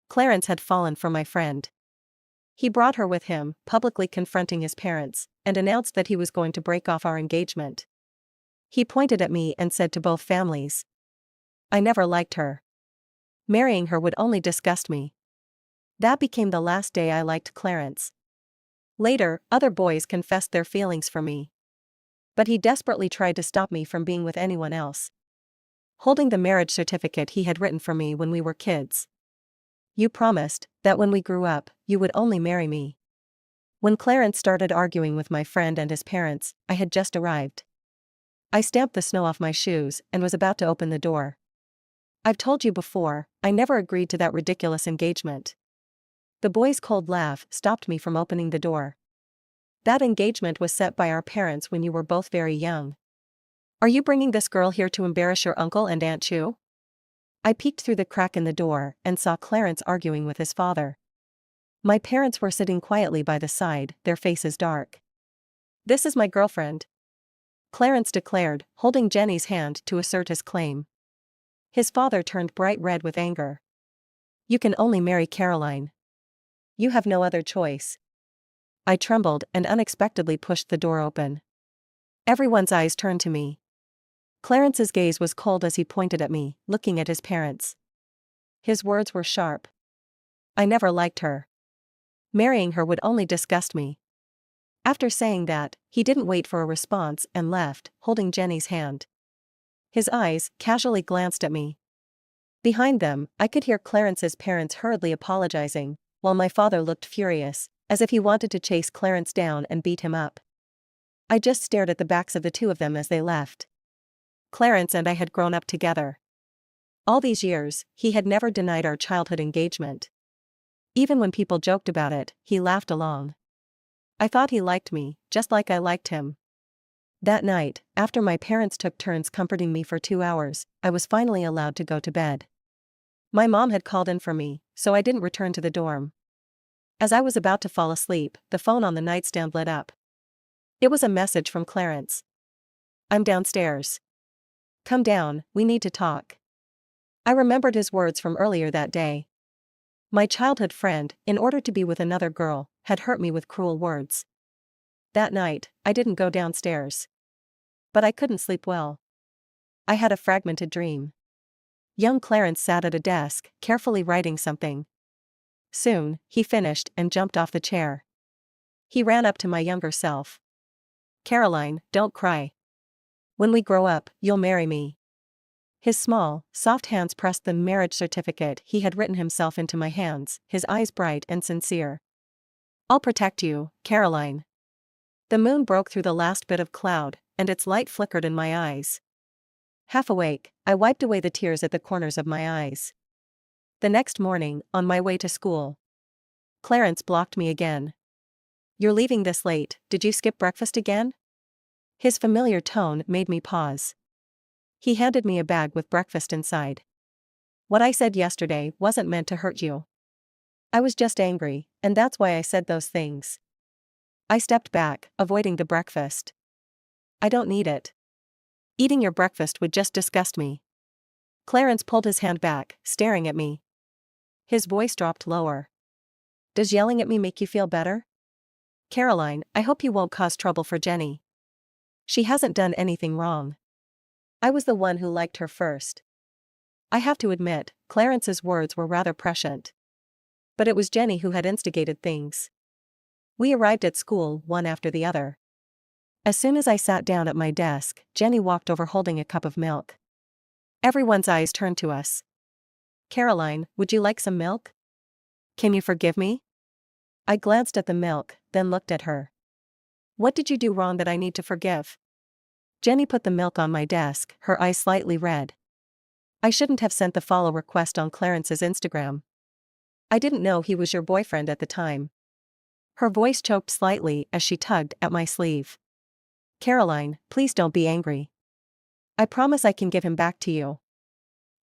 Clarence had fallen for my friend. He brought her with him, publicly confronting his parents, and announced that he was going to break off our engagement. He pointed at me and said to both families, "I never liked her. Marrying her would only disgust me." That became the last day I liked Clarence. Later, other boys confessed their feelings for me. But he desperately tried to stop me from being with anyone else, holding the marriage certificate he had written for me when we were kids. "You promised that when we grew up, you would only marry me." When Clarence started arguing with my friend and his parents, I had just arrived. I stamped the snow off my shoes and was about to open the door. "I've told you before, I never agreed to that ridiculous engagement." The boy's cold laugh stopped me from opening the door. "That engagement was set by our parents when you were both very young. Are you bringing this girl here to embarrass your uncle and Aunt Chu?" I peeked through the crack in the door and saw Clarence arguing with his father. My parents were sitting quietly by the side, their faces dark. "This is my girlfriend," Clarence declared, holding Jenny's hand to assert his claim. His father turned bright red with anger. "You can only marry Caroline. You have no other choice." I trembled and unexpectedly pushed the door open. Everyone's eyes turned to me. Clarence's gaze was cold as he pointed at me, looking at his parents. His words were sharp. "I never liked her. Marrying her would only disgust me." After saying that, he didn't wait for a response and left, holding Jenny's hand. His eyes casually glanced at me. Behind them, I could hear Clarence's parents hurriedly apologizing, while my father looked furious, as if he wanted to chase Clarence down and beat him up. I just stared at the backs of the two of them as they left. Clarence and I had grown up together. All these years, he had never denied our childhood engagement. Even when people joked about it, he laughed along. I thought he liked me, just like I liked him. That night, after my parents took turns comforting me for 2 hours, I was finally allowed to go to bed. My mom had called in for me, so I didn't return to the dorm. As I was about to fall asleep, the phone on the nightstand lit up. It was a message from Clarence. "I'm downstairs. Come down, we need to talk." I remembered his words from earlier that day. My childhood friend, in order to be with another girl, had hurt me with cruel words. That night, I didn't go downstairs. But I couldn't sleep well. I had a fragmented dream. Young Clarence sat at a desk, carefully writing something. Soon, he finished and jumped off the chair. He ran up to my younger self. "Caroline, don't cry. When we grow up, you'll marry me." His small, soft hands pressed the marriage certificate he had written himself into my hands, his eyes bright and sincere. "I'll protect you, Caroline." The moon broke through the last bit of cloud, and its light flickered in my eyes. Half awake, I wiped away the tears at the corners of my eyes. The next morning, on my way to school, Clarence blocked me again. "You're leaving this late, did you skip breakfast again?" His familiar tone made me pause. He handed me a bag with breakfast inside. "What I said yesterday wasn't meant to hurt you. I was just angry, and that's why I said those things." I stepped back, avoiding the breakfast. "I don't need it. Eating your breakfast would just disgust me." Clarence pulled his hand back, staring at me. His voice dropped lower. "Does yelling at me make you feel better? Caroline, I hope you won't cause trouble for Jenny. She hasn't done anything wrong. I was the one who liked her first." I have to admit, Clarence's words were rather prescient. But it was Jenny who had instigated things. We arrived at school one after the other. As soon as I sat down at my desk, Jenny walked over holding a cup of milk. Everyone's eyes turned to us. "Caroline, would you like some milk? Can you forgive me?" I glanced at the milk, then looked at her. "What did you do wrong that I need to forgive?" Jenny put the milk on my desk, her eyes slightly red. "I shouldn't have sent the follow request on Clarence's Instagram. I didn't know he was your boyfriend at the time." Her voice choked slightly as she tugged at my sleeve. "Caroline, please don't be angry. I promise I can give him back to you."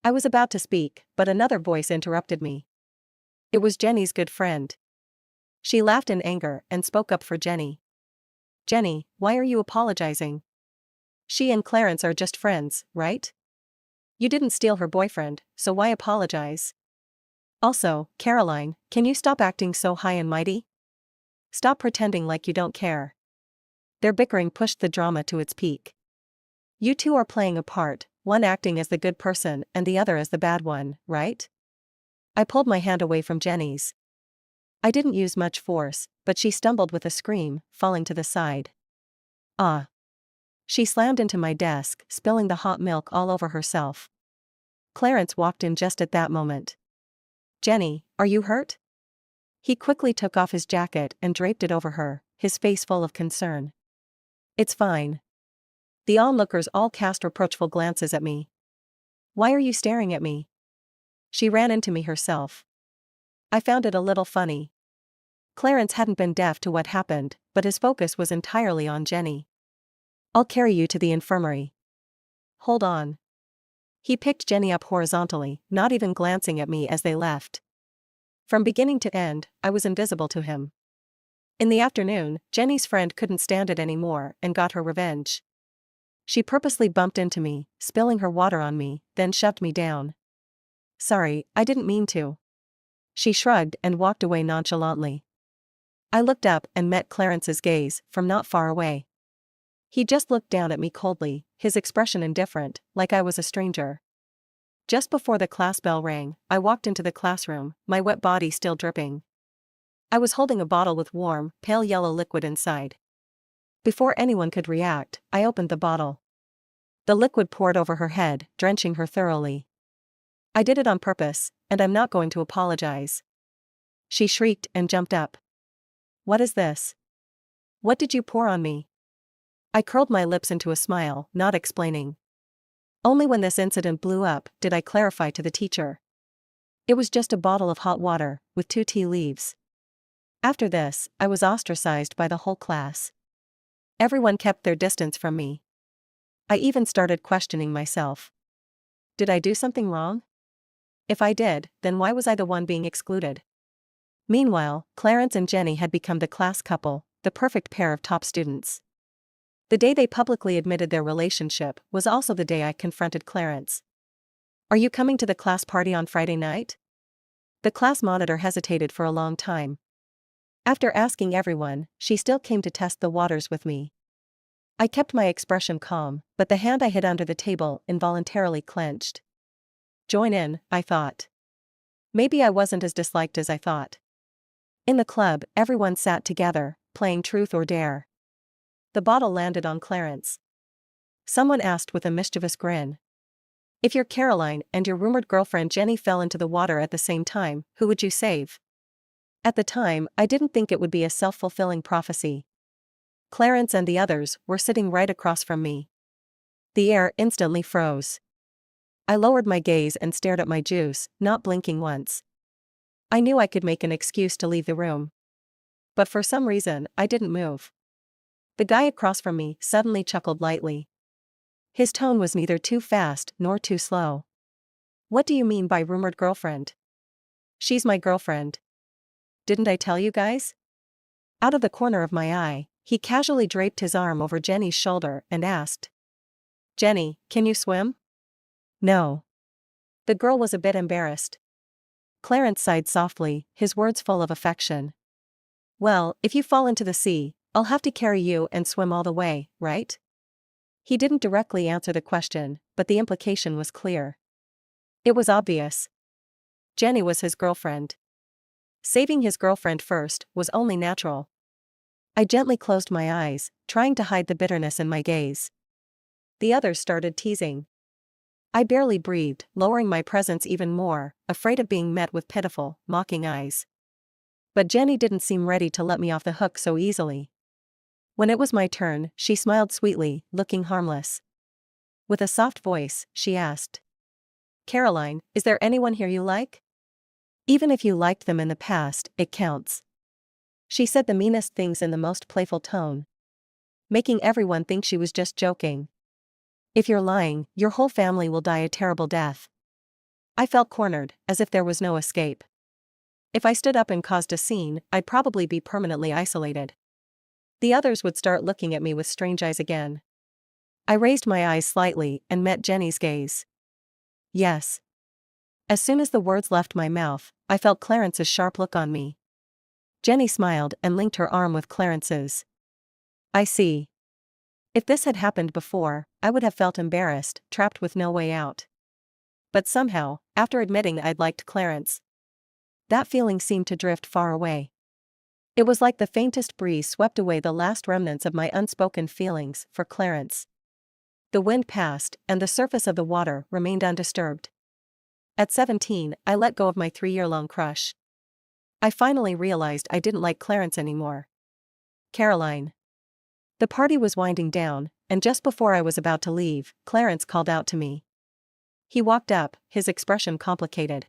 I was about to speak, but another voice interrupted me. It was Jenny's good friend. She laughed in anger and spoke up for Jenny. "Jenny, why are you apologizing? She and Clarence are just friends, right? You didn't steal her boyfriend, so why apologize?" Also, Caroline, can you stop acting so high and mighty? Stop pretending like you don't care. Their bickering pushed the drama to its peak. You two are playing a part, one acting as the good person and the other as the bad one, right? I pulled my hand away from Jenny's. I didn't use much force, but she stumbled with a scream, falling to the side. Ah! She slammed into my desk, spilling the hot milk all over herself. Clarence walked in just at that moment. Jenny, are you hurt? He quickly took off his jacket and draped it over her, his face full of concern. It's fine. The onlookers all cast reproachful glances at me. Why are you staring at me? She ran into me herself. I found it a little funny. Clarence hadn't been deaf to what happened, but his focus was entirely on Jenny. I'll carry you to the infirmary. Hold on. He picked Jenny up horizontally, not even glancing at me as they left. From beginning to end, I was invisible to him. In the afternoon, Jenny's friend couldn't stand it anymore and got her revenge. She purposely bumped into me, spilling her water on me, then shoved me down. Sorry, I didn't mean to. She shrugged and walked away nonchalantly. I looked up and met Clarence's gaze, from not far away. He just looked down at me coldly, his expression indifferent, like I was a stranger. Just before the class bell rang, I walked into the classroom, my wet body still dripping. I was holding a bottle with warm, pale yellow liquid inside. Before anyone could react, I opened the bottle. The liquid poured over her head, drenching her thoroughly. I did it on purpose, and I'm not going to apologize. She shrieked and jumped up. What is this? What did you pour on me? I curled my lips into a smile, not explaining. Only when this incident blew up did I clarify to the teacher. It was just a bottle of hot water, with 2 tea leaves. After this, I was ostracized by the whole class. Everyone kept their distance from me. I even started questioning myself. Did I do something wrong? If I did, then why was I the one being excluded? Meanwhile, Clarence and Jenny had become the class couple, the perfect pair of top students. The day they publicly admitted their relationship was also the day I confronted Clarence. Are you coming to the class party on Friday night? The class monitor hesitated for a long time. After asking everyone, she still came to test the waters with me. I kept my expression calm, but the hand I hid under the table involuntarily clenched. Join in, I thought. Maybe I wasn't as disliked as I thought. In the club, everyone sat together, playing truth or dare. The bottle landed on Clarence. Someone asked with a mischievous grin. If your Caroline and your rumored girlfriend Jenny fell into the water at the same time, who would you save? At the time, I didn't think it would be a self-fulfilling prophecy. Clarence and the others were sitting right across from me. The air instantly froze. I lowered my gaze and stared at my juice, not blinking once. I knew I could make an excuse to leave the room. But for some reason, I didn't move. The guy across from me suddenly chuckled lightly. His tone was neither too fast nor too slow. What do you mean by rumored girlfriend? She's my girlfriend. Didn't I tell you guys? Out of the corner of my eye, he casually draped his arm over Jenny's shoulder and asked. Jenny, can you swim? No. The girl was a bit embarrassed. Clarence sighed softly, his words full of affection. Well, if you fall into the sea, I'll have to carry you and swim all the way, right? He didn't directly answer the question, but the implication was clear. It was obvious. Jenny was his girlfriend. Saving his girlfriend first was only natural. I gently closed my eyes, trying to hide the bitterness in my gaze. The others started teasing. I barely breathed, lowering my presence even more, afraid of being met with pitiful, mocking eyes. But Jenny didn't seem ready to let me off the hook so easily. When it was my turn, she smiled sweetly, looking harmless. With a soft voice, she asked. Caroline, is there anyone here you like? Even if you liked them in the past, it counts. She said the meanest things in the most playful tone, making everyone think she was just joking. If you're lying, your whole family will die a terrible death. I felt cornered, as if there was no escape. If I stood up and caused a scene, I'd probably be permanently isolated. The others would start looking at me with strange eyes again. I raised my eyes slightly and met Jenny's gaze. Yes. As soon as the words left my mouth, I felt Clarence's sharp look on me. Jenny smiled and linked her arm with Clarence's. I see. If this had happened before, I would have felt embarrassed, trapped with no way out. But somehow, after admitting I'd liked Clarence, that feeling seemed to drift far away. It was like the faintest breeze swept away the last remnants of my unspoken feelings for Clarence. The wind passed, and the surface of the water remained undisturbed. At 17, I let go of my 3-year-long crush. I finally realized I didn't like Clarence anymore. Caroline. The party was winding down, and just before I was about to leave, Clarence called out to me. He walked up, his expression complicated.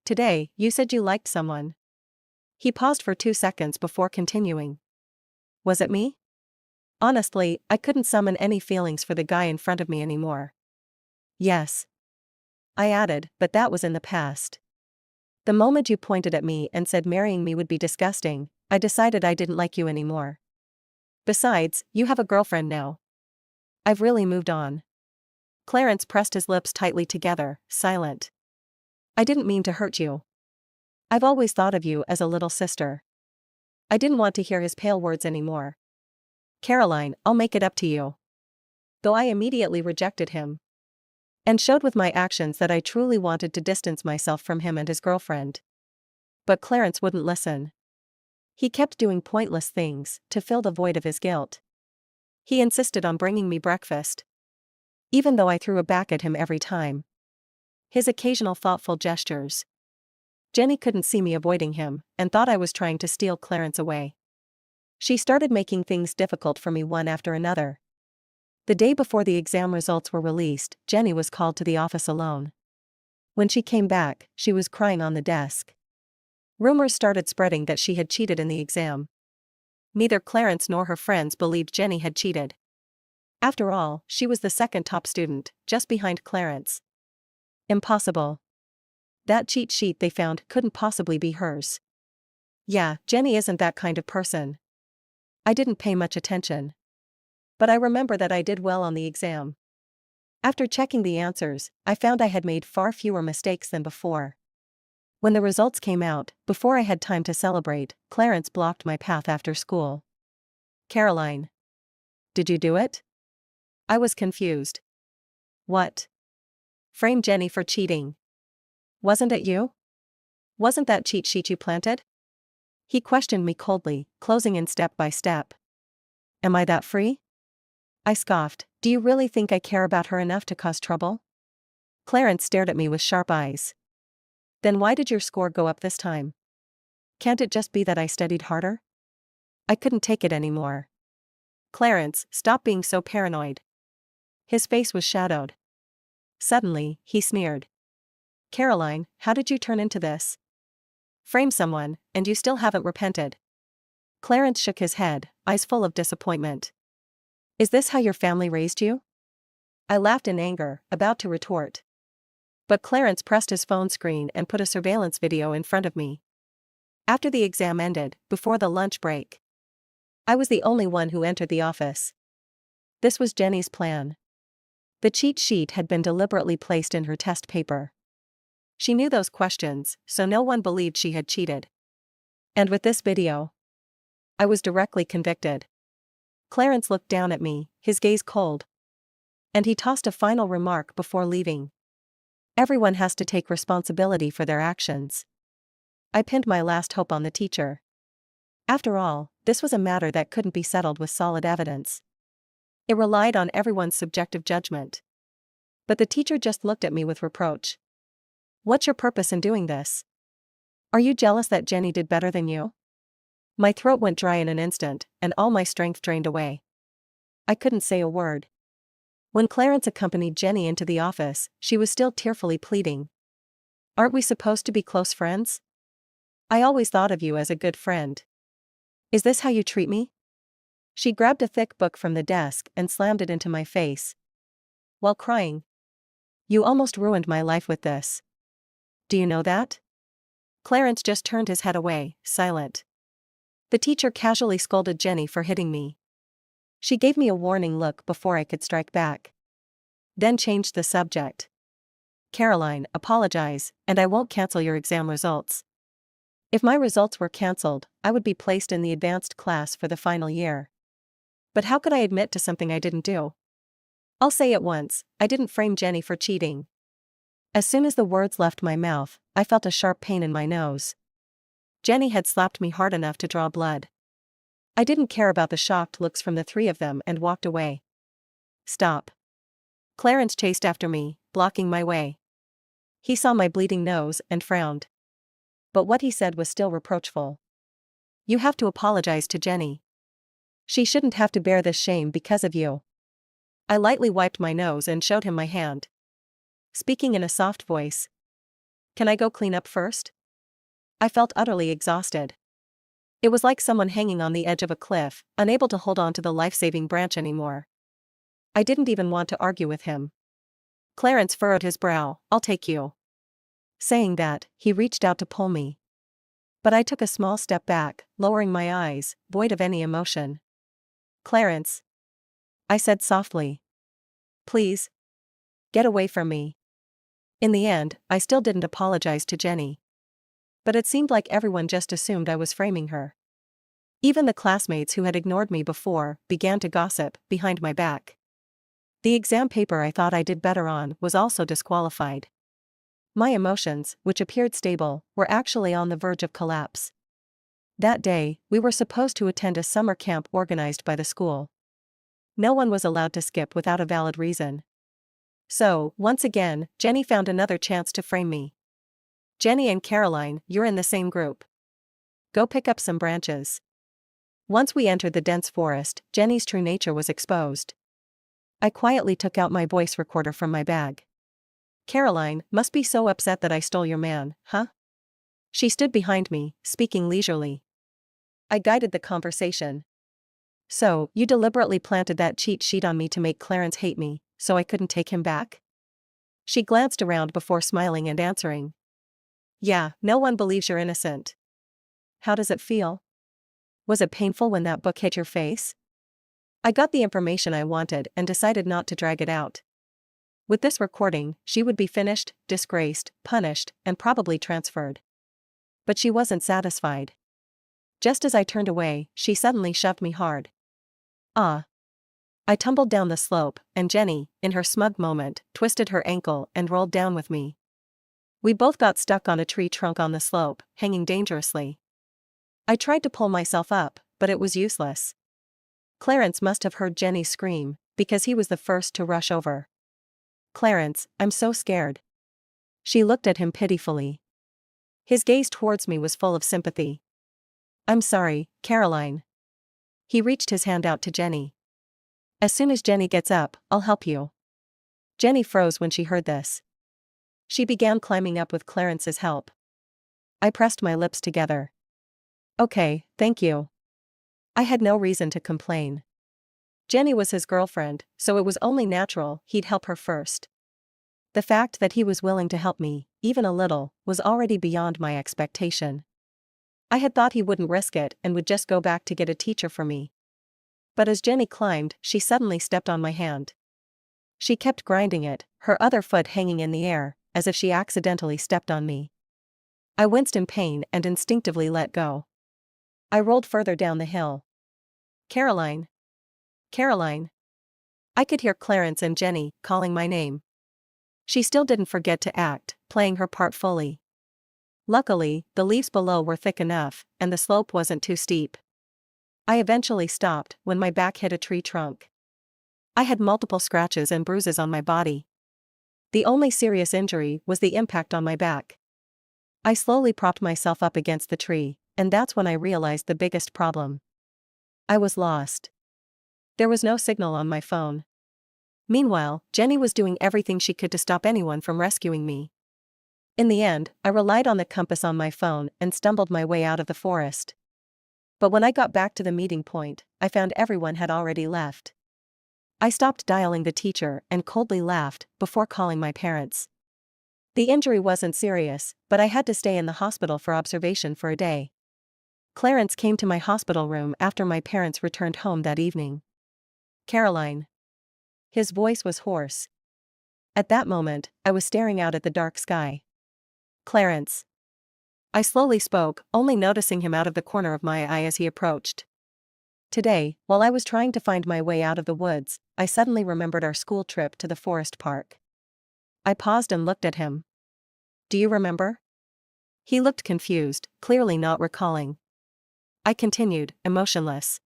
Today, you said you liked someone. He paused for 2 seconds before continuing. Was it me? Honestly, I couldn't summon any feelings for the guy in front of me anymore. Yes. I added, but that was in the past. The moment you pointed at me and said marrying me would be disgusting, I decided I didn't like you anymore. Besides, you have a girlfriend now. I've really moved on. Clarence pressed his lips tightly together, silent. I didn't mean to hurt you. I've always thought of you as a little sister. I didn't want to hear his pale words anymore. Caroline, I'll make it up to you. Though I immediately rejected him. And showed with my actions that I truly wanted to distance myself from him and his girlfriend. But Clarence wouldn't listen. He kept doing pointless things to fill the void of his guilt. He insisted on bringing me breakfast, even though I threw a back at him every time. His occasional thoughtful gestures. Jenny couldn't see me avoiding him, and thought I was trying to steal Clarence away. She started making things difficult for me one after another. The day before the exam results were released, Jenny was called to the office alone. When she came back, she was crying on the desk. Rumors started spreading that she had cheated in the exam. Neither Clarence nor her friends believed Jenny had cheated. After all, she was the second top student, just behind Clarence. Impossible. That cheat sheet they found couldn't possibly be hers. Yeah, Jenny isn't that kind of person. I didn't pay much attention. But I remember that I did well on the exam. After checking the answers, I found I had made far fewer mistakes than before. When the results came out, before I had time to celebrate, Clarence blocked my path after school. Caroline. Did you do it? I was confused. What? Frame Jenny for cheating. Wasn't it you? Wasn't that cheat sheet you planted? He questioned me coldly, closing in step by step. Am I that free? I scoffed. Do you really think I care about her enough to cause trouble? Clarence stared at me with sharp eyes. Then why did your score go up this time? Can't it just be that I studied harder? I couldn't take it anymore. Clarence, stop being so paranoid. His face was shadowed. Suddenly, he sneered. Caroline, how did you turn into this? Frame someone, and you still haven't repented. Clarence shook his head, eyes full of disappointment. Is this how your family raised you? I laughed in anger, about to retort. But Clarence pressed his phone screen and put a surveillance video in front of me. After the exam ended, before the lunch break, I was the only one who entered the office. This was Jenny's plan. The cheat sheet had been deliberately placed in her test paper. She knew those questions, so no one believed she had cheated. And with this video, I was directly convicted. Clarence looked down at me, his gaze cold. And he tossed a final remark before leaving. Everyone has to take responsibility for their actions. I pinned my last hope on the teacher. After all, this was a matter that couldn't be settled with solid evidence. It relied on everyone's subjective judgment. But the teacher just looked at me with reproach. What's your purpose in doing this? Are you jealous that Jenny did better than you? My throat went dry in an instant, and all my strength drained away. I couldn't say a word. When Clarence accompanied Jenny into the office, she was still tearfully pleading. Aren't we supposed to be close friends? I always thought of you as a good friend. Is this how you treat me? She grabbed a thick book from the desk and slammed it into my face, while crying. You almost ruined my life with this. Do you know that? Clarence just turned his head away, silent. The teacher casually scolded Jenny for hitting me. She gave me a warning look before I could strike back. Then changed the subject. Caroline, apologize, and I won't cancel your exam results. If my results were cancelled, I would be placed in the advanced class for the final year. But how could I admit to something I didn't do? I'll say it once, I didn't frame Jenny for cheating. As soon as the words left my mouth, I felt a sharp pain in my nose. Jenny had slapped me hard enough to draw blood. I didn't care about the shocked looks from the three of them and walked away. Stop. Clarence chased after me, blocking my way. He saw my bleeding nose and frowned. But what he said was still reproachful. You have to apologize to Jenny. She shouldn't have to bear this shame because of you. I lightly wiped my nose and showed him my hand. Speaking in a soft voice. Can I go clean up first? I felt utterly exhausted. It was like someone hanging on the edge of a cliff, unable to hold on to the life-saving branch anymore. I didn't even want to argue with him. Clarence furrowed his brow. I'll take you. Saying that, he reached out to pull me. But I took a small step back, lowering my eyes, void of any emotion. Clarence. I said softly. Please. Get away from me. In the end, I still didn't apologize to Jenny. But it seemed like everyone just assumed I was framing her. Even the classmates who had ignored me before began to gossip behind my back. The exam paper I thought I did better on was also disqualified. My emotions, which appeared stable, were actually on the verge of collapse. That day, we were supposed to attend a summer camp organized by the school. No one was allowed to skip without a valid reason. So, once again, Jenny found another chance to frame me. Jenny and Caroline, you're in the same group. Go pick up some branches. Once we entered the dense forest, Jenny's true nature was exposed. I quietly took out my voice recorder from my bag. Caroline, must be so upset that I stole your man, huh? She stood behind me, speaking leisurely. I guided the conversation. So, you deliberately planted that cheat sheet on me to make Clarence hate me, so I couldn't take him back? She glanced around before smiling and answering. Yeah, no one believes you're innocent. How does it feel? Was it painful when that book hit your face? I got the information I wanted and decided not to drag it out. With this recording, she would be finished, disgraced, punished, and probably transferred. But she wasn't satisfied. Just as I turned away, she suddenly shoved me hard. Ah. I tumbled down the slope, and Jenny, in her smug moment, twisted her ankle and rolled down with me. We both got stuck on a tree trunk on the slope, hanging dangerously. I tried to pull myself up, but it was useless. Clarence must have heard Jenny scream, because he was the first to rush over. Clarence, I'm so scared. She looked at him pitifully. His gaze towards me was full of sympathy. I'm sorry, Caroline. He reached his hand out to Jenny. As soon as Jenny gets up, I'll help you. Jenny froze when she heard this. She began climbing up with Clarence's help. I pressed my lips together. Okay, thank you. I had no reason to complain. Jenny was his girlfriend, so it was only natural he'd help her first. The fact that he was willing to help me, even a little, was already beyond my expectation. I had thought he wouldn't risk it and would just go back to get a teacher for me. But as Jenny climbed, she suddenly stepped on my hand. She kept grinding it, her other foot hanging in the air, as if she accidentally stepped on me. I winced in pain and instinctively let go. I rolled further down the hill. Caroline. Caroline. I could hear Clarence and Jenny calling my name. She still didn't forget to act, playing her part fully. Luckily, the leaves below were thick enough, and the slope wasn't too steep. I eventually stopped when my back hit a tree trunk. I had multiple scratches and bruises on my body. The only serious injury was the impact on my back. I slowly propped myself up against the tree, and that's when I realized the biggest problem. I was lost. There was no signal on my phone. Meanwhile, Jenny was doing everything she could to stop anyone from rescuing me. In the end, I relied on the compass on my phone and stumbled my way out of the forest. But when I got back to the meeting point, I found everyone had already left. I stopped dialing the teacher and coldly laughed before calling my parents. The injury wasn't serious, but I had to stay in the hospital for observation for a day. Clarence came to my hospital room after my parents returned home that evening. Caroline. His voice was hoarse. At that moment, I was staring out at the dark sky. Clarence. I slowly spoke, only noticing him out of the corner of my eye as he approached. Today, while I was trying to find my way out of the woods, I suddenly remembered our school trip to the forest park. I paused and looked at him. Do you remember? He looked confused, clearly not recalling. I continued, emotionless.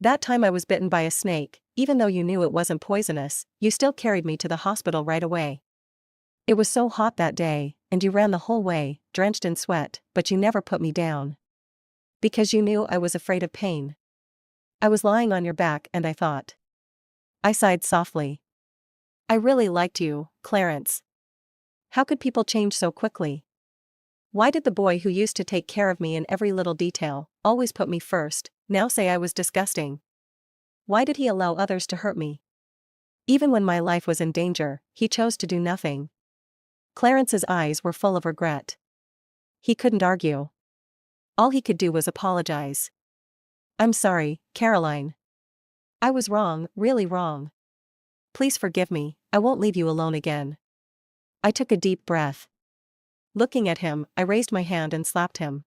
That time I was bitten by a snake, even though you knew it wasn't poisonous, you still carried me to the hospital right away. It was so hot that day, and you ran the whole way, drenched in sweat, but you never put me down. Because you knew I was afraid of pain. I was lying on your back and I thought. I sighed softly. I really liked you, Clarence. How could people change so quickly? Why did the boy who used to take care of me in every little detail, always put me first, now say I was disgusting? Why did he allow others to hurt me? Even when my life was in danger, he chose to do nothing. Clarence's eyes were full of regret. He couldn't argue. All he could do was apologize. I'm sorry, Caroline. I was wrong, really wrong. Please forgive me, I won't leave you alone again. I took a deep breath. Looking at him, I raised my hand and slapped him.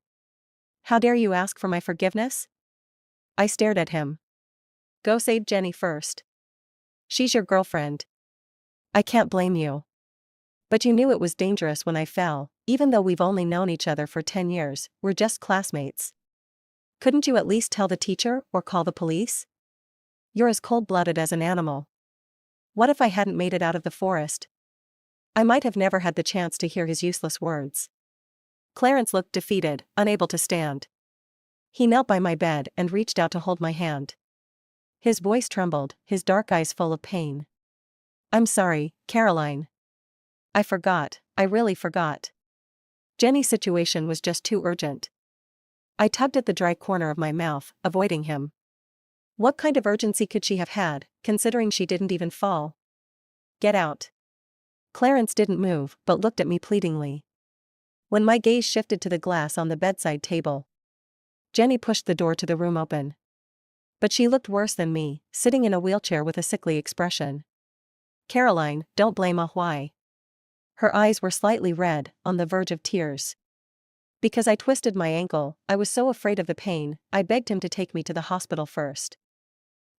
How dare you ask for my forgiveness? I stared at him. Go save Jenny first. She's your girlfriend. I can't blame you. But you knew it was dangerous when I fell, even though we've only known each other for 10 years, we're just classmates. Couldn't you at least tell the teacher or call the police? You're as cold-blooded as an animal. What if I hadn't made it out of the forest? I might have never had the chance to hear his useless words. Clarence looked defeated, unable to stand. He knelt by my bed and reached out to hold my hand. His voice trembled, his dark eyes full of pain. I'm sorry, Caroline. I forgot, I really forgot. Jenny's situation was just too urgent. I tugged at the dry corner of my mouth, avoiding him. What kind of urgency could she have had, considering she didn't even fall? Get out. Clarence didn't move, but looked at me pleadingly. When my gaze shifted to the glass on the bedside table, Jenny pushed the door to the room open. But she looked worse than me, sitting in a wheelchair with a sickly expression. Caroline, don't blame a why. Her eyes were slightly red, on the verge of tears. Because I twisted my ankle, I was so afraid of the pain, I begged him to take me to the hospital first.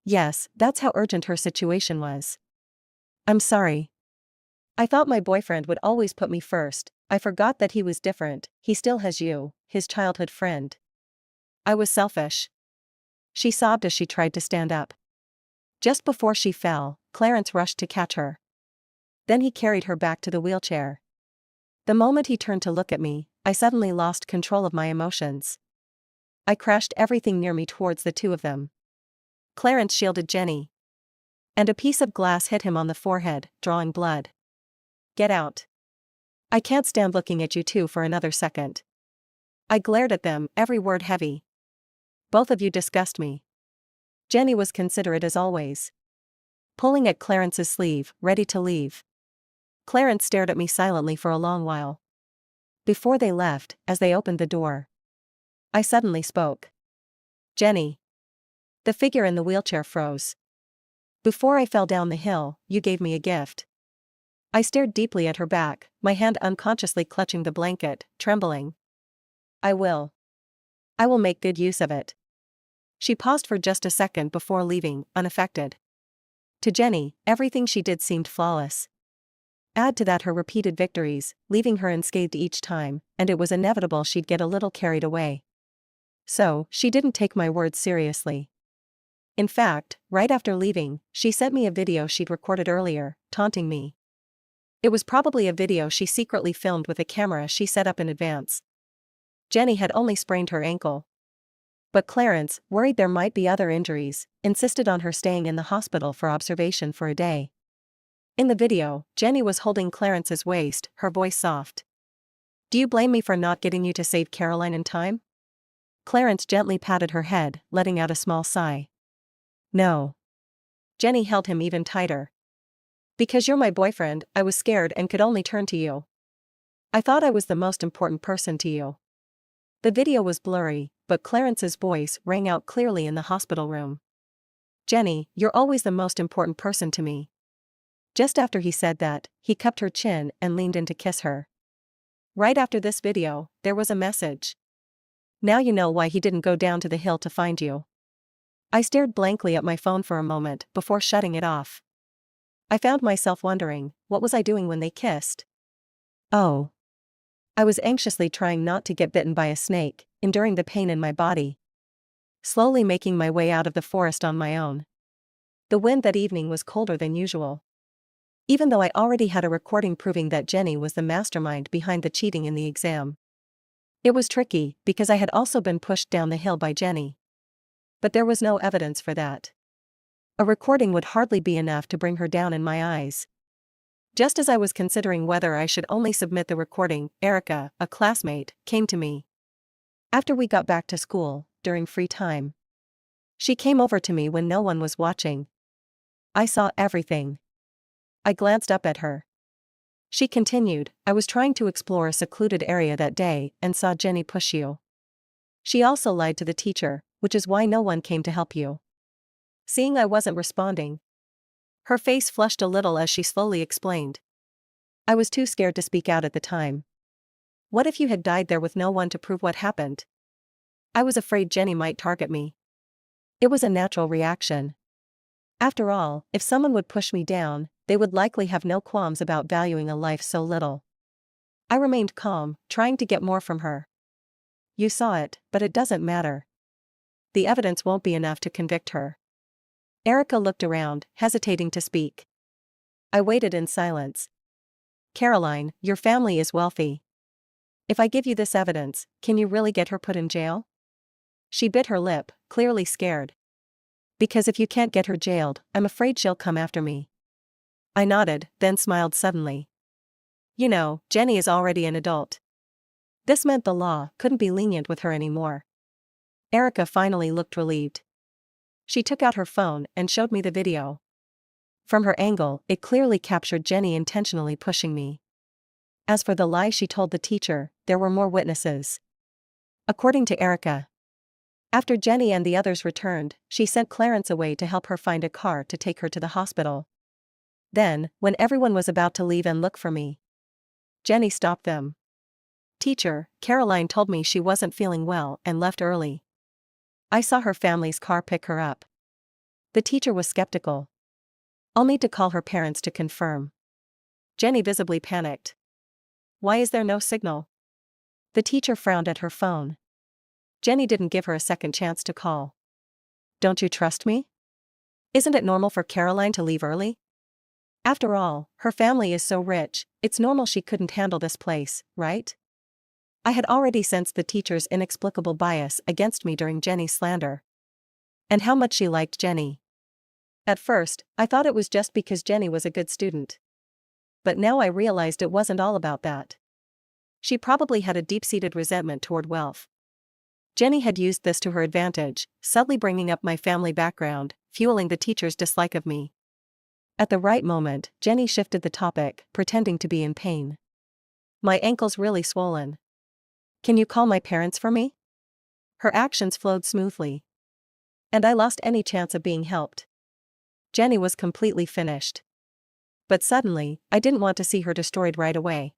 Yes, that's how urgent her situation was. I'm sorry. I thought my boyfriend would always put me first, I forgot that he was different, he still has you, his childhood friend. I was selfish. She sobbed as she tried to stand up. Just before she fell, Clarence rushed to catch her. Then he carried her back to the wheelchair. The moment he turned to look at me, I suddenly lost control of my emotions. I crashed everything near me towards the two of them. Clarence shielded Jenny. And a piece of glass hit him on the forehead, drawing blood. Get out. I can't stand looking at you two for another second. I glared at them, every word heavy. Both of you disgust me. Jenny was considerate as always. Pulling at Clarence's sleeve, ready to leave. Clarence stared at me silently for a long while. Before they left, as they opened the door, I suddenly spoke. Jenny. The figure in the wheelchair froze. Before I fell down the hill, you gave me a gift. I stared deeply at her back, my hand unconsciously clutching the blanket, trembling. I will make good use of it. She paused for just a second before leaving, unaffected. To Jenny, everything she did seemed flawless. Add to that her repeated victories, leaving her unscathed each time, and it was inevitable she'd get a little carried away. So, she didn't take my words seriously. In fact, right after leaving, she sent me a video she'd recorded earlier, taunting me. It was probably a video she secretly filmed with a camera she set up in advance. Jenny had only sprained her ankle. But Clarence, worried there might be other injuries, insisted on her staying in the hospital for observation for a day. In the video, Jenny was holding Clarence's waist, her voice soft. Do you blame me for not getting you to save Caroline in time? Clarence gently patted her head, letting out a small sigh. No. Jenny held him even tighter. Because you're my boyfriend, I was scared and could only turn to you. I thought I was the most important person to you. The video was blurry, but Clarence's voice rang out clearly in the hospital room. Jenny, you're always the most important person to me. Just after he said that, he cupped her chin and leaned in to kiss her. Right after this video, there was a message. Now you know why he didn't go down to the hill to find you. I stared blankly at my phone for a moment before shutting it off. I found myself wondering, what was I doing when they kissed? Oh. I was anxiously trying not to get bitten by a snake, enduring the pain in my body. Slowly making my way out of the forest on my own. The wind that evening was colder than usual. Even though I already had a recording proving that Jenny was the mastermind behind the cheating in the exam. It was tricky, because I had also been pushed down the hill by Jenny. But there was no evidence for that. A recording would hardly be enough to bring her down in my eyes. Just as I was considering whether I should only submit the recording, Erica, a classmate, came to me. After we got back to school, during free time. She came over to me when no one was watching. I saw everything. I glanced up at her. She continued, I was trying to explore a secluded area that day and saw Jenny push you. She also lied to the teacher, which is why no one came to help you. Seeing I wasn't responding. Her face flushed a little as she slowly explained. I was too scared to speak out at the time. What if you had died there with no one to prove what happened? I was afraid Jenny might target me. It was a natural reaction. After all, if someone would push me down, they would likely have no qualms about valuing a life so little. I remained calm, trying to get more from her. You saw it, but it doesn't matter. The evidence won't be enough to convict her. Erica looked around, hesitating to speak. I waited in silence. Caroline, your family is wealthy. If I give you this evidence, can you really get her put in jail? She bit her lip, clearly scared. Because if you can't get her jailed, I'm afraid she'll come after me. I nodded, then smiled suddenly. You know, Jenny is already an adult. This meant the law couldn't be lenient with her anymore. Erica finally looked relieved. She took out her phone and showed me the video. From her angle, it clearly captured Jenny intentionally pushing me. As for the lie she told the teacher, there were more witnesses. According to Erica, after Jenny and the others returned, she sent Clarence away to help her find a car to take her to the hospital. Then, when everyone was about to leave and look for me, Jenny stopped them. Teacher, Caroline told me she wasn't feeling well and left early. I saw her family's car pick her up. The teacher was skeptical. I'll need to call her parents to confirm. Jenny visibly panicked. Why is there no signal? The teacher frowned at her phone. Jenny didn't give her a second chance to call. Don't you trust me? Isn't it normal for Caroline to leave early? After all, her family is so rich, it's normal she couldn't handle this place, right? I had already sensed the teacher's inexplicable bias against me during Jenny's slander. And how much she liked Jenny. At first, I thought it was just because Jenny was a good student. But now I realized it wasn't all about that. She probably had a deep-seated resentment toward wealth. Jenny had used this to her advantage, subtly bringing up my family background, fueling the teacher's dislike of me. At the right moment, Jenny shifted the topic, pretending to be in pain. My ankle's really swollen. Can you call my parents for me? Her actions flowed smoothly. And I lost any chance of being helped. Jenny was completely finished. But suddenly, I didn't want to see her destroyed right away.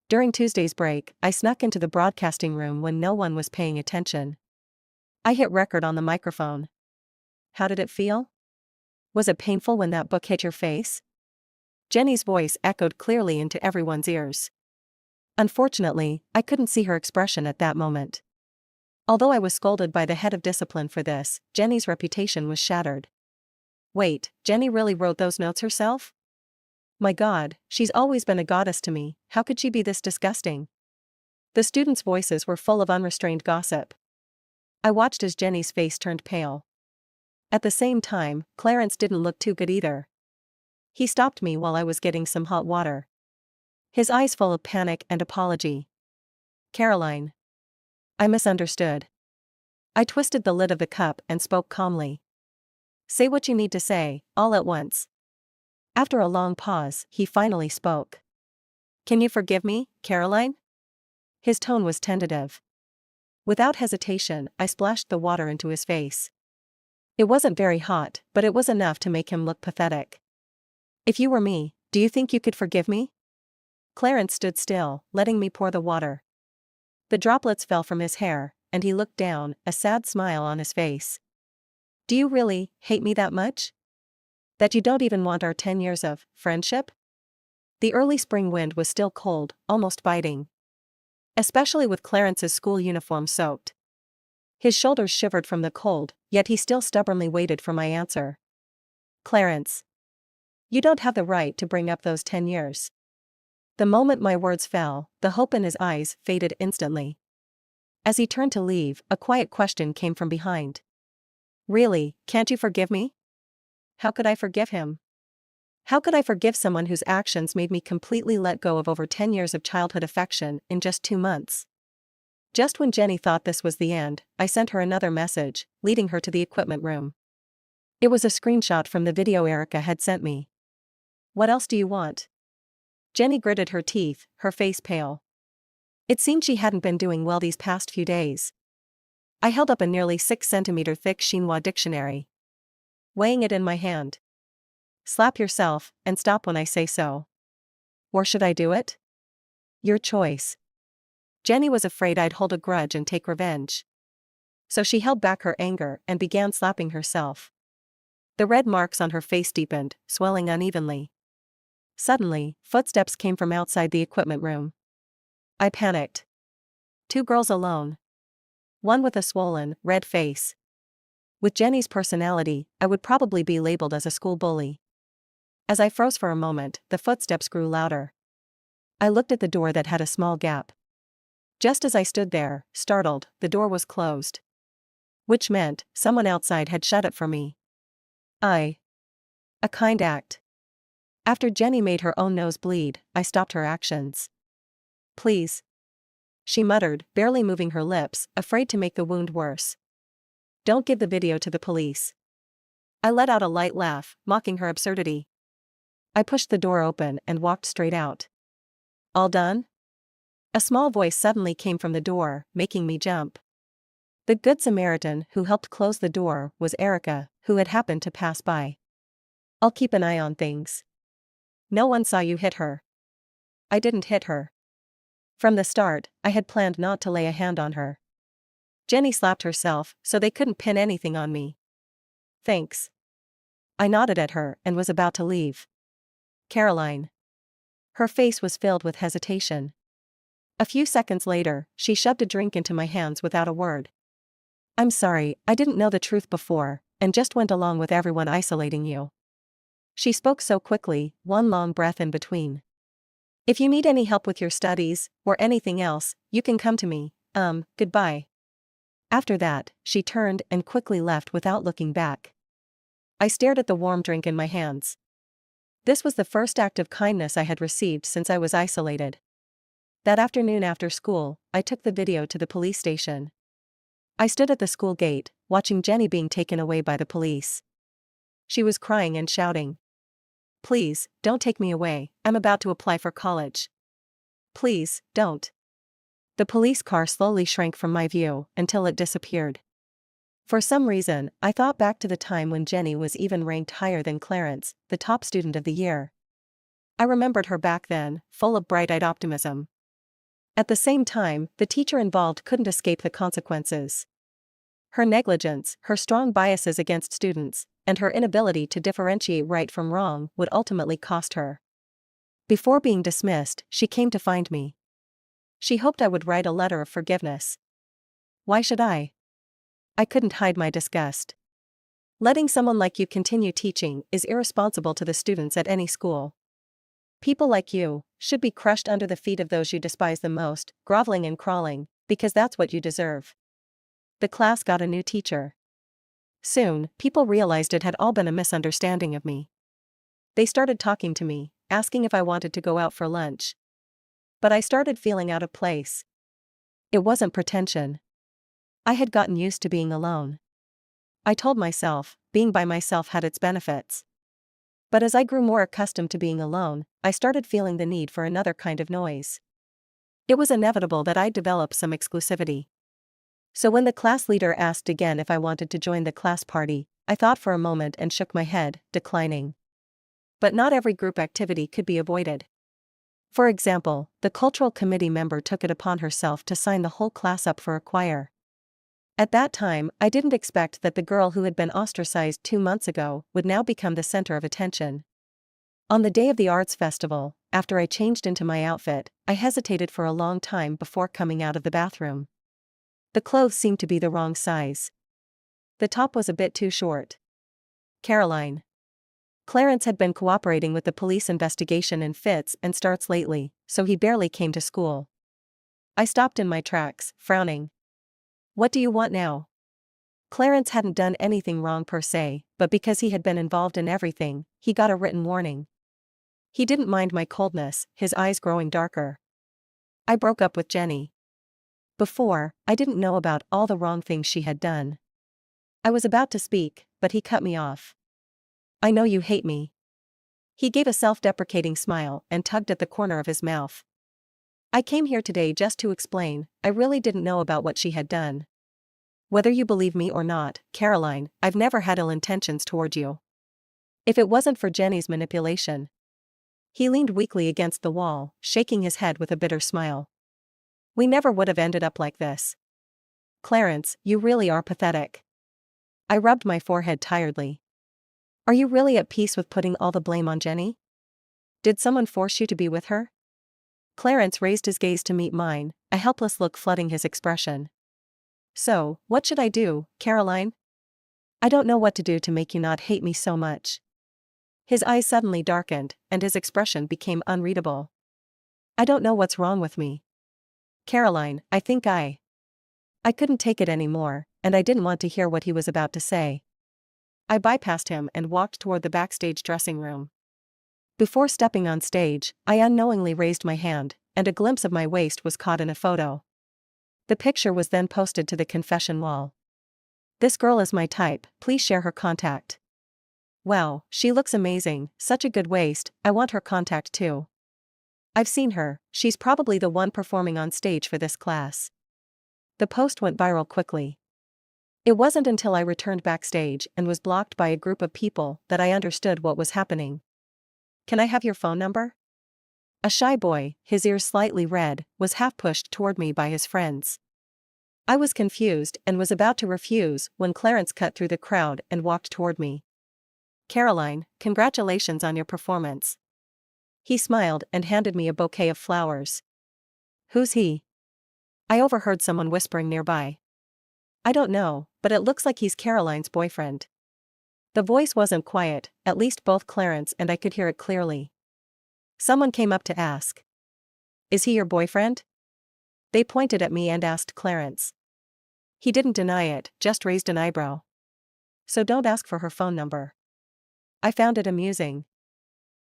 During Tuesday's break, I snuck into the broadcasting room when no one was paying attention. I hit record on the microphone. How did it feel? Was it painful when that book hit your face? Jenny's voice echoed clearly into everyone's ears. Unfortunately, I couldn't see her expression at that moment. Although I was scolded by the head of discipline for this, Jenny's reputation was shattered. Wait, Jenny really wrote those notes herself? My God, she's always been a goddess to me, how could she be this disgusting? The students' voices were full of unrestrained gossip. I watched as Jenny's face turned pale. At the same time, Clarence didn't look too good either. He stopped me while I was getting some hot water. His eyes full of panic and apology. Caroline. I misunderstood. I twisted the lid of the cup and spoke calmly. Say what you need to say, all at once. After a long pause, he finally spoke. Can you forgive me, Caroline? His tone was tentative. Without hesitation, I splashed the water into his face. It wasn't very hot, but it was enough to make him look pathetic. If you were me, do you think you could forgive me? Clarence stood still, letting me pour the water. The droplets fell from his hair, and he looked down, a sad smile on his face. Do you really hate me that much? That you don't even want our 10 years of friendship? The early spring wind was still cold, almost biting. Especially with Clarence's school uniform soaked. His shoulders shivered from the cold, yet he still stubbornly waited for my answer. Clarence. You don't have the right to bring up those 10 years. The moment my words fell, the hope in his eyes faded instantly. As he turned to leave, a quiet question came from behind. Really, can't you forgive me? How could I forgive him? How could I forgive someone whose actions made me completely let go of over 10 years of childhood affection in just 2 months? Just when Jenny thought this was the end, I sent her another message, leading her to the equipment room. It was a screenshot from the video Erica had sent me. What else do you want? Jenny gritted her teeth, her face pale. It seemed she hadn't been doing well these past few days. I held up a nearly 6 centimeter thick chinois dictionary. Weighing it in my hand. Slap yourself, and stop when I say so. Or should I do it? Your choice. Jenny was afraid I'd hold a grudge and take revenge. So she held back her anger and began slapping herself. The red marks on her face deepened, swelling unevenly. Suddenly, footsteps came from outside the equipment room. I panicked. 2 girls alone. One with a swollen, red face. With Jenny's personality, I would probably be labeled as a school bully. As I froze for a moment, the footsteps grew louder. I looked at the door that had a small gap. Just as I stood there, startled, the door was closed. Which meant, someone outside had shut it for me. A kind act. After Jenny made her own nose bleed, I stopped her actions. Please. She muttered, barely moving her lips, afraid to make the wound worse. Don't give the video to the police. I let out a light laugh, mocking her absurdity. I pushed the door open and walked straight out. All done? A small voice suddenly came from the door, making me jump. The Good Samaritan who helped close the door was Erica, who had happened to pass by. I'll keep an eye on things. No one saw you hit her. I didn't hit her. From the start, I had planned not to lay a hand on her. Jenny slapped herself, so they couldn't pin anything on me. Thanks. I nodded at her and was about to leave. Caroline. Her face was filled with hesitation. A few seconds later, she shoved a drink into my hands without a word. I'm sorry, I didn't know the truth before, and just went along with everyone isolating you. She spoke so quickly, one long breath in between. If you need any help with your studies, or anything else, you can come to me. Goodbye. After that, she turned and quickly left without looking back. I stared at the warm drink in my hands. This was the first act of kindness I had received since I was isolated. That afternoon after school, I took the video to the police station. I stood at the school gate, watching Jenny being taken away by the police. She was crying and shouting. Please, don't take me away, I'm about to apply for college. Please, don't. The police car slowly shrank from my view until it disappeared. For some reason, I thought back to the time when Jenny was even ranked higher than Clarence, the top student of the year. I remembered her back then, full of bright-eyed optimism. At the same time, the teacher involved couldn't escape the consequences. Her negligence, her strong biases against students, and her inability to differentiate right from wrong would ultimately cost her. Before being dismissed, she came to find me. She hoped I would write a letter of forgiveness. Why should I? I couldn't hide my disgust. Letting someone like you continue teaching is irresponsible to the students at any school. People like you should be crushed under the feet of those you despise the most, groveling and crawling, because that's what you deserve. The class got a new teacher. Soon, people realized it had all been a misunderstanding of me. They started talking to me, asking if I wanted to go out for lunch. But I started feeling out of place. It wasn't pretension. I had gotten used to being alone. I told myself, being by myself had its benefits. But as I grew more accustomed to being alone, I started feeling the need for another kind of noise. It was inevitable that I'd develop some exclusivity. So when the class leader asked again if I wanted to join the class party, I thought for a moment and shook my head, declining. But not every group activity could be avoided. For example, the cultural committee member took it upon herself to sign the whole class up for a choir. At that time, I didn't expect that the girl who had been ostracized 2 months ago would now become the center of attention. On the day of the arts festival, after I changed into my outfit, I hesitated for a long time before coming out of the bathroom. The clothes seemed to be the wrong size. The top was a bit too short. Caroline. Clarence had been cooperating with the police investigation in fits and starts lately, so he barely came to school. I stopped in my tracks, frowning. What do you want now? Clarence hadn't done anything wrong per se, but because he had been involved in everything, he got a written warning. He didn't mind my coldness, his eyes growing darker. I broke up with Jenny. Before, I didn't know about all the wrong things she had done. I was about to speak, but he cut me off. I know you hate me. He gave a self-deprecating smile and tugged at the corner of his mouth. I came here today just to explain, I really didn't know about what she had done. Whether you believe me or not, Caroline, I've never had ill intentions toward you. If it wasn't for Jenny's manipulation. He leaned weakly against the wall, shaking his head with a bitter smile. We never would have ended up like this. Clarence, you really are pathetic. I rubbed my forehead tiredly. Are you really at peace with putting all the blame on Jenny? Did someone force you to be with her? Clarence raised his gaze to meet mine, a helpless look flooding his expression. So, what should I do, Caroline? I don't know what to do to make you not hate me so much. His eyes suddenly darkened, and his expression became unreadable. I don't know what's wrong with me. Caroline, I think I couldn't take it anymore, and I didn't want to hear what he was about to say. I bypassed him and walked toward the backstage dressing room. Before stepping on stage, I unknowingly raised my hand, and a glimpse of my waist was caught in a photo. The picture was then posted to the confession wall. This girl is my type, please share her contact. Wow, she looks amazing, such a good waist, I want her contact too. I've seen her, she's probably the one performing on stage for this class. The post went viral quickly. It wasn't until I returned backstage and was blocked by a group of people that I understood what was happening. Can I have your phone number? A shy boy, his ears slightly red, was half pushed toward me by his friends. I was confused and was about to refuse when Clarence cut through the crowd and walked toward me. Caroline, congratulations on your performance. He smiled and handed me a bouquet of flowers. Who's he? I overheard someone whispering nearby. I don't know, but it looks like he's Caroline's boyfriend. The voice wasn't quiet, at least both Clarence and I could hear it clearly. Someone came up to ask. Is he your boyfriend? They pointed at me and asked Clarence. He didn't deny it, just raised an eyebrow. So don't ask for her phone number. I found it amusing.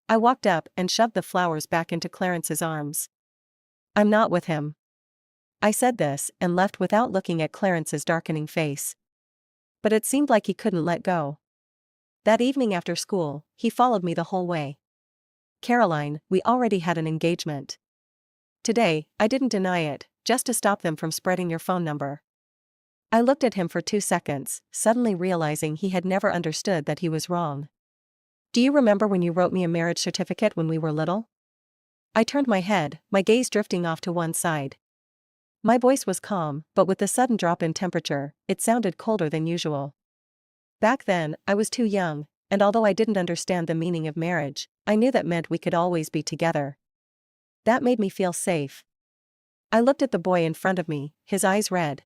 I walked up and shoved the flowers back into Clarence's arms. I'm not with him. I said this and left without looking at Clarence's darkening face. But it seemed like he couldn't let go. That evening after school, he followed me the whole way. Caroline, we already had an engagement. Today, I didn't deny it, just to stop them from spreading your phone number. I looked at him for 2 seconds, suddenly realizing he had never understood that he was wrong. Do you remember when you wrote me a marriage certificate when we were little? I turned my head, my gaze drifting off to one side. My voice was calm, but with the sudden drop in temperature, it sounded colder than usual. Back then, I was too young, and although I didn't understand the meaning of marriage, I knew that meant we could always be together. That made me feel safe. I looked at the boy in front of me, his eyes red.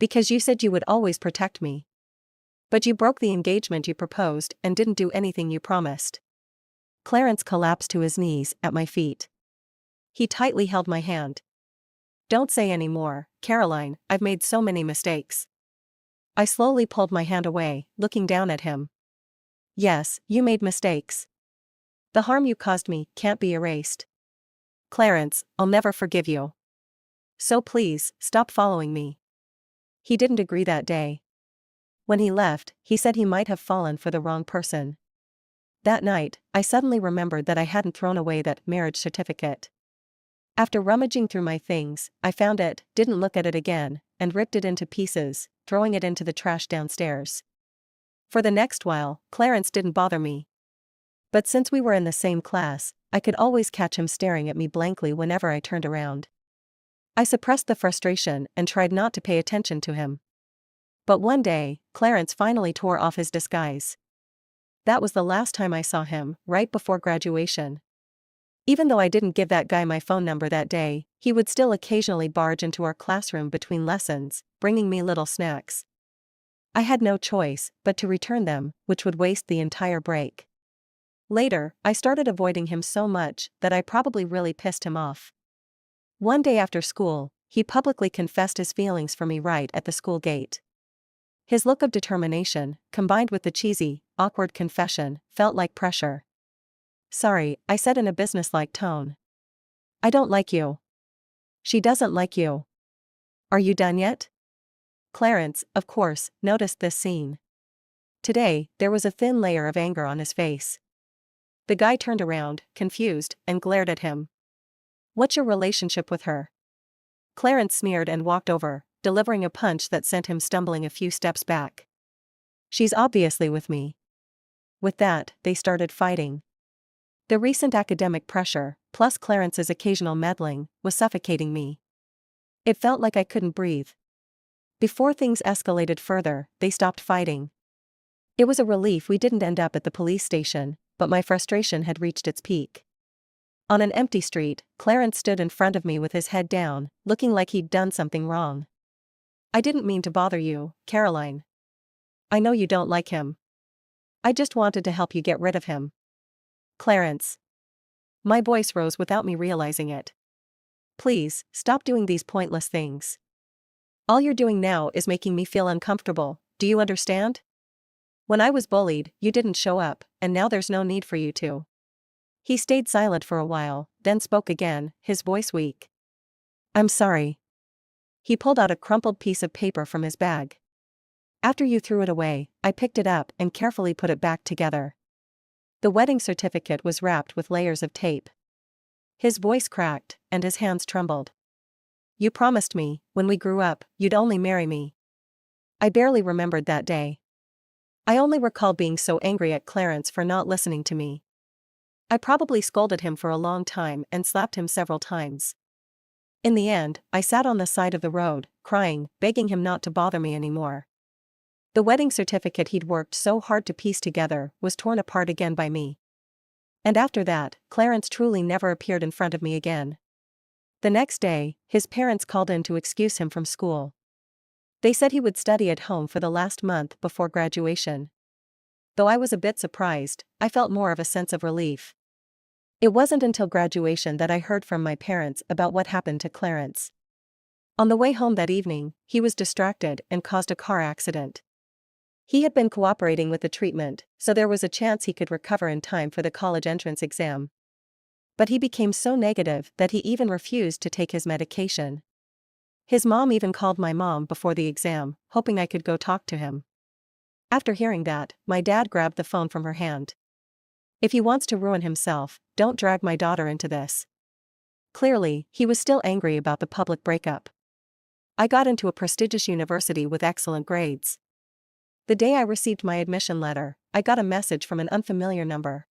Because you said you would always protect me. But you broke the engagement you proposed and didn't do anything you promised. Clarence collapsed to his knees at my feet. He tightly held my hand. Don't say any more, Caroline, I've made so many mistakes. I slowly pulled my hand away, looking down at him. Yes, you made mistakes. The harm you caused me can't be erased. Clarence, I'll never forgive you. So please, stop following me. He didn't agree that day. When he left, he said he might have fallen for the wrong person. That night, I suddenly remembered that I hadn't thrown away that marriage certificate. After rummaging through my things, I found it, didn't look at it again, and ripped it into pieces, throwing it into the trash downstairs. For the next while, Clarence didn't bother me. But since we were in the same class, I could always catch him staring at me blankly whenever I turned around. I suppressed the frustration and tried not to pay attention to him. But one day, Clarence finally tore off his disguise. That was the last time I saw him, right before graduation. Even though I didn't give that guy my phone number that day, he would still occasionally barge into our classroom between lessons, bringing me little snacks. I had no choice but to return them, which would waste the entire break. Later, I started avoiding him so much that I probably really pissed him off. One day after school, he publicly confessed his feelings for me right at the school gate. His look of determination, combined with the cheesy, awkward confession, felt like pressure. "Sorry," I said in a businesslike tone. "I don't like you." "She doesn't like you." "Are you done yet?" Clarence, of course, noticed this scene. Today, there was a thin layer of anger on his face. The guy turned around, confused, and glared at him. "What's your relationship with her?" Clarence sneered and walked over, delivering a punch that sent him stumbling a few steps back. "She's obviously with me." With that, they started fighting. The recent academic pressure, plus Clarence's occasional meddling, was suffocating me. It felt like I couldn't breathe. Before things escalated further, they stopped fighting. It was a relief we didn't end up at the police station, but my frustration had reached its peak. On an empty street, Clarence stood in front of me with his head down, looking like he'd done something wrong. "I didn't mean to bother you, Caroline. I know you don't like him. I just wanted to help you get rid of him." "Clarence." My voice rose without me realizing it. "Please, stop doing these pointless things. All you're doing now is making me feel uncomfortable, do you understand? When I was bullied, you didn't show up, and now there's no need for you to." He stayed silent for a while, then spoke again, his voice weak. "I'm sorry." He pulled out a crumpled piece of paper from his bag. "After you threw it away, I picked it up and carefully put it back together. The wedding certificate was wrapped with layers of tape." His voice cracked, and his hands trembled. "You promised me, when we grew up, you'd only marry me." I barely remembered that day. I only recall being so angry at Clarence for not listening to me. I probably scolded him for a long time and slapped him several times. In the end, I sat on the side of the road, crying, begging him not to bother me anymore. The wedding certificate he'd worked so hard to piece together was torn apart again by me. And after that, Clarence truly never appeared in front of me again. The next day, his parents called in to excuse him from school. They said he would study at home for the last month before graduation. Though I was a bit surprised, I felt more of a sense of relief. It wasn't until graduation that I heard from my parents about what happened to Clarence. On the way home that evening, he was distracted and caused a car accident. He had been cooperating with the treatment, so there was a chance he could recover in time for the college entrance exam. But he became so negative that he even refused to take his medication. His mom even called my mom before the exam, hoping I could go talk to him. After hearing that, my dad grabbed the phone from her hand. "If he wants to ruin himself, don't drag my daughter into this." Clearly, he was still angry about the public breakup. I got into a prestigious university with excellent grades. The day I received my admission letter, I got a message from an unfamiliar number.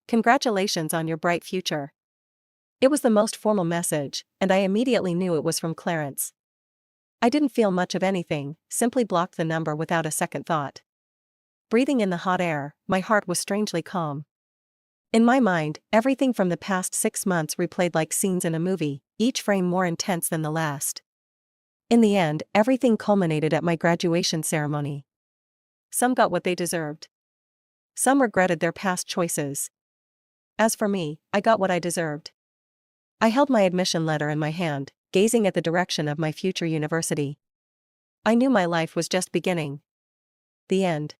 "Congratulations on your bright future." It was the most formal message, and I immediately knew it was from Clarence. I didn't feel much of anything, simply blocked the number without a second thought. Breathing in the hot air, my heart was strangely calm. In my mind, everything from the past 6 months replayed like scenes in a movie, each frame more intense than the last. In the end, everything culminated at my graduation ceremony. Some got what they deserved. Some regretted their past choices. As for me, I got what I deserved. I held my admission letter in my hand, gazing at the direction of my future university. I knew my life was just beginning. The end.